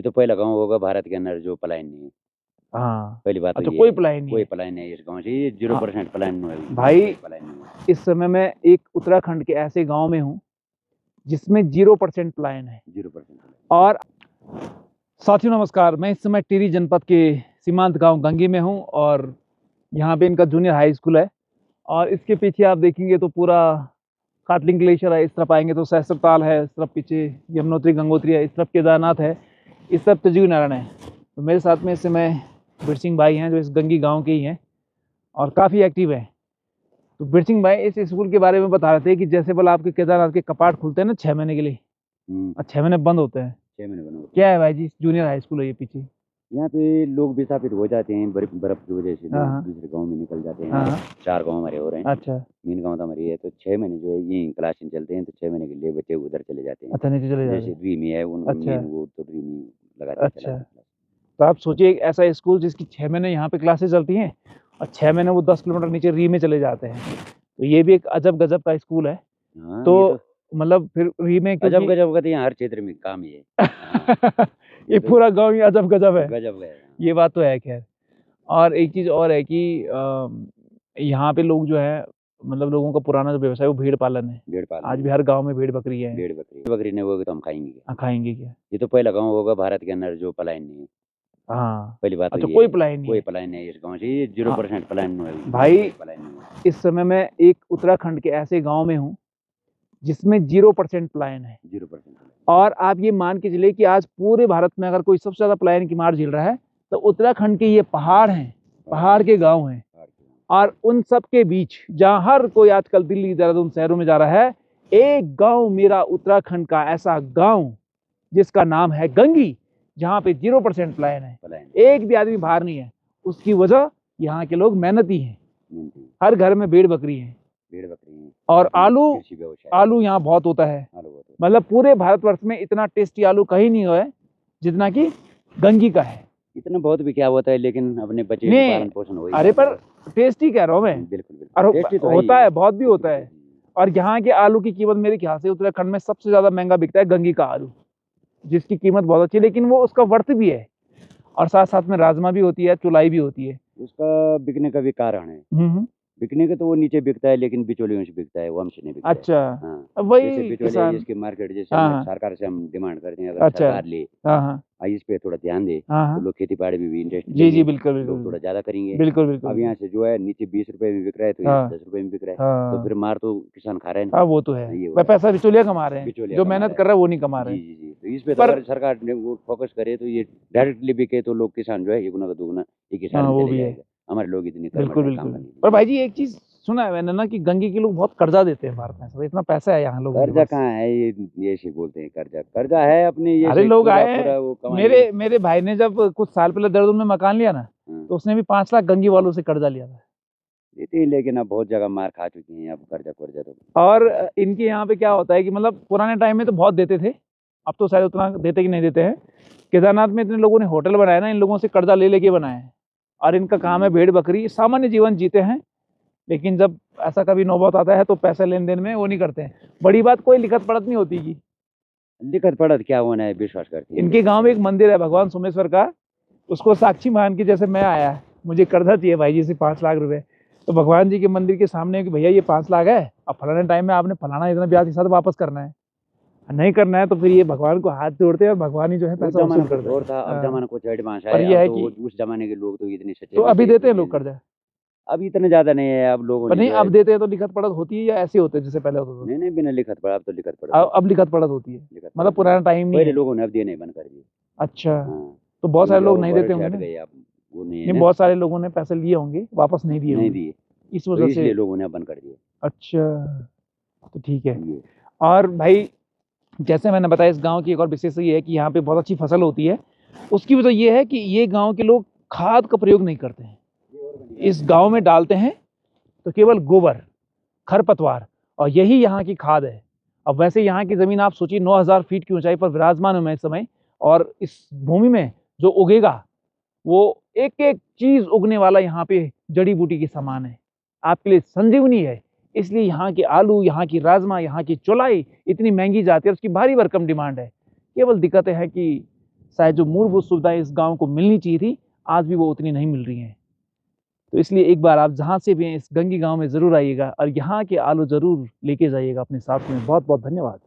तो पहला गाँव होगा भारत के अंदर जो पलायन नहीं है। हाँ। पहली बात तो अच्छा, ये कोई है, पलायन नहीं कोई है। पलायन नहीं है इस गाँव से, ये 0% पलायन है भाई, कोई पलायन नहीं है। इस समय मैं एक उत्तराखंड के ऐसे गांव में हूँ जिसमें 0% पलायन है। 0% और साथियों नमस्कार, मैं इस समय टिहरी जनपद के सीमांत गांव गंगी में हूँ और यहाँ पे इनका जूनियर हाई स्कूल है। और इसके पीछे आप देखेंगे तो पूरा काटलिंग ग्लेशियर है, इस तरफ आएंगे तो सहस्त्रताल है, इस तरफ पीछे यमुनोत्री गंगोत्री है, इस तरफ केदारनाथ है, इस तरफ त्रिजुगी नारायण है। तो मेरे साथ में इस समय बीर सिंह भाई हैं जो इस गंगी गाँव के ही हैं और काफ़ी एक्टिव है। तो बीर सिंह भाई इस स्कूल के बारे में बता रहे थे कि जैसे बोला आपके केदारनाथ के कपाट खुलते हैं ना 6 महीने के लिए, और 6 महीने बंद होते हैं। 6 महीने बने होते हैं। क्या है भाई जी, जूनियर हाई स्कूल है ये पीछे? यहाँ पे लोग विस्थापित हो जाते हैं, बर्फ की वजह से हाँ, लोग हाँ। दूसरे गाँव में निकल जाते हैं। हाँ। 4 गाँव हमारे हो रहे हैं। अच्छा मेन गाँव तो हमारी है, तो 6 महीने जो है ये क्लासें चलते हैं, तो 6 महीने के लिए बच्चे उधर चले जाते हैं। अच्छा, नीचे चले जाते जैसे हैं। ड्रीमी है उनको अच्छा। मेन वो तो ड्रीमी लगाते हैं, अच्छा, चलाते हैं। तो आप सोचिए एक ऐसा स्कूल जिसकी 6 महीने यहाँ पे क्लासेस चलती हैं और 6 महीने वो 10 किलोमीटर नीचे री में चले जाते हैं। तो ये भी एक अजब गजब का स्कूल है। हाँ, तो मतलब फिर री में अजब क्योंकि गजब का तो यहाँ हर क्षेत्र में काम ही है। हाँ, ये पूरा गांव ही अजब गजब है। गजब है। ये बात तो है खैर। और एक चीज़ और है कि यहाँ पे लोग जो है मतलब लोगों का पुराना जो व्यवसाय वो भेड़ पालन है। भेड़ पालन आज भी हर गांव में भेड़ बकरी है। भेड़ बकरी नहीं होगी तो हम खाएंगे क्या? खाएंगे क्या? ये तो पहला गाँव होगा भारत के अंदर जो पलायन नहीं है। हाँ। पहली बात तो अच्छा, ये कोई है, पलायन नहीं कोई है। पलायन नहीं है इस गाँव से, ये 0% पलायन है भाई, कोई पलायन नहीं है। इस समय मैं एक उत्तराखंड के ऐसे गांव में हूँ जिसमें 0% पलायन है। 0% और आप ये मान के चलिए कि आज पूरे भारत में अगर कोई सबसे ज्यादा पलायन की मार झेल रहा है तो उत्तराखंड के ये पहाड़ हैं, पहाड़ के गांव हैं। और उन सब के बीच जहां हर कोई आजकल दिल्ली देहरादून शहरों में जा रहा है, एक गांव मेरा उत्तराखंड का ऐसा गांव जिसका नाम है गंगी, जहां पे 0% पलायन है। एक भी आदमी बाहर नहीं है। उसकी वजह यहाँ के लोग मेहनती हैं। हर घर में भेड़ बकरी है और आलू यहाँ बहुत होता है। मतलब पूरे भारतवर्ष में इतना टेस्टी आलू कहीं नहीं है जितना कि गंगी का है। इतना बहुत भी क्या होता है, लेकिन अपने बच्चे नहीं, पालन पोषण हो ही अरे जाता पर टेस्टी कह रहा हूँ मैं। बिल्कुल और टेस्टी तो होता है, बहुत भी होता है। और यहाँ के आलू की कीमत मेरे ख्याल से उत्तराखंड में सबसे ज्यादा महंगा बिकता है गंगी का आलू, जिसकी कीमत बहुत अच्छी है, लेकिन वो उसका वर्थ भी है। और साथ साथ में राजमा भी होती है, चुलाई भी होती है। उसका बिकने का भी कारण है। बिकने के तो वो नीचे बिकता है, लेकिन बिचौलियों से बिकता है, वो हमसे नहीं बिकता। अच्छा। हाँ। अब वही जैसे बिचौलिया जिसकी मार्केट जैसे सरकार से हम डिमांड करते हैं, अगर अच्छा। सरकार ले इस पे थोड़ा ध्यान दे तो लोग खेती बाड़ी में भी इंटरेस्ट जी बिल्कुल लोग थोड़ा ज्यादा करेंगे। बिल्कुल। अब यहाँ से जो है नीचे 20 रुपए में बिक रहा है तो यहाँ 10 रुपए में बिक रहा है, तो फिर मार तो किसान खा रहे हैं। हाँ, वो तो है। वह पैसा बिचौलिया कमा रहे हैं, जो मेहनत कर रहा है वो नहीं कमा रहे। जी। तो इस पे तो अगर सरकार ने वो फोकस करे तो ये डायरेक्टली बिके तो लोग किसान जो है एक गुना का दुगुना एक किसान में चले जाएगा। हमारे लोग इतनी बिल्कुल। पर भाई जी एक चीज सुना है मैंने ना कि गंगे के लोग बहुत कर्जा देते हैं भारत में, इतना पैसा है यहाँ लोगों के पास। कर्जा कहाँ है, ये ऐसे बोलते हैं कर्जा है अपने ये। अरे लोग आए हैं, मेरे भाई ने जब कुछ साल पहले देहरादून में मकान लिया ना तो उसने भी 5 लाख गंगी वालों से कर्जा लिया था। लेकिन अब बहुत जगह मार खा चुकी हैं अब कर्जा तो। और इनके यहाँ पे क्या होता है कि मतलब पुराने टाइम में तो बहुत देते थे, अब तो शायद उतना देते कि नहीं देते हैं। केदारनाथ में इतने लोगों ने होटल बनाया ना, इन लोगों से कर्जा ले लेके बनाए हैं। और इनका काम है भेड़ बकरी, सामान्य जीवन जीते हैं। लेकिन जब ऐसा कभी नौबत आता है तो पैसा लेन देन में वो नहीं करते हैं। बड़ी बात कोई लिखत पढ़त नहीं होती की। लिखत पढ़त क्या होना है, विश्वास करते हैं। इनके गांव में एक मंदिर है भगवान सोमेश्वर का, उसको साक्षी मान के जैसे मैं आया, मुझे कर्जा चाहिए भाई जी से 5 लाख रुपए, तो भगवान जी के मंदिर के सामने कि भैया ये 5 लाख है, अब फलाने टाइम में आपने फलाना इतना ब्याज के साथ वापस करना है, नहीं करना है तो फिर ये भगवान को हाथ जोड़ते हैं और भगवान ही जो है पैसा वसूल करते हैं। अब जमाना कुछ एडवांस और ये है कि उस जमाने के लोग तो इतने सच्चे। तो अभी देते हैं लोग कर्जा? अब इतना ज्यादा नहीं है, अब लोगों ने नहीं, अब देते हैं तो लिखत पढ़त होती है या ऐसे होते हैं जैसे पहले होता था? नहीं बिना लिखत पढ़ा, अब तो लिखत पढ़ा। अब लिखत पढ़त होती है, मतलब पुराना टाइम नहीं है। लोगों ने अब देने बंद कर दिए। अच्छा। तो बहुत सारे लोग नहीं देते होंगे। नहीं, बहुत सारे लोगों ने पैसे लिए होंगे, वापस नहीं दिए, इस वजह से लोगों ने बंद कर दिए। अच्छा, तो ठीक है। और भाई जैसे मैंने बताया, इस गांव की एक और विशेषता ये है कि यहाँ पे बहुत अच्छी फसल होती है। उसकी वजह ये है कि ये गांव के लोग खाद का प्रयोग नहीं करते हैं। इस गांव में डालते हैं तो केवल गोबर, खरपतवार, और यही यहाँ की खाद है। अब वैसे यहाँ की ज़मीन आप सोचिए 9000 फीट की ऊंचाई पर विराजमान हूँ मैं इस समय, और इस भूमि में जो उगेगा वो एक एक चीज़ उगने वाला यहाँ पे जड़ी बूटी के समान है, आपके लिए संजीवनी है। इसलिए यहाँ के आलू, यहाँ की राजमा, यहाँ की चौलाई इतनी महंगी जाती है, उसकी भारी भरकम डिमांड है। केवल दिक्कत है कि शायद जो मूलभूत सुविधाएं इस गांव को मिलनी चाहिए थी, आज भी वो उतनी नहीं मिल रही हैं। तो इसलिए एक बार आप जहां से भी हैं इस गंगी गांव में ज़रूर आइएगा और यहाँ के आलू ज़रूर लेके जाइएगा अपने साथ में। बहुत बहुत धन्यवाद।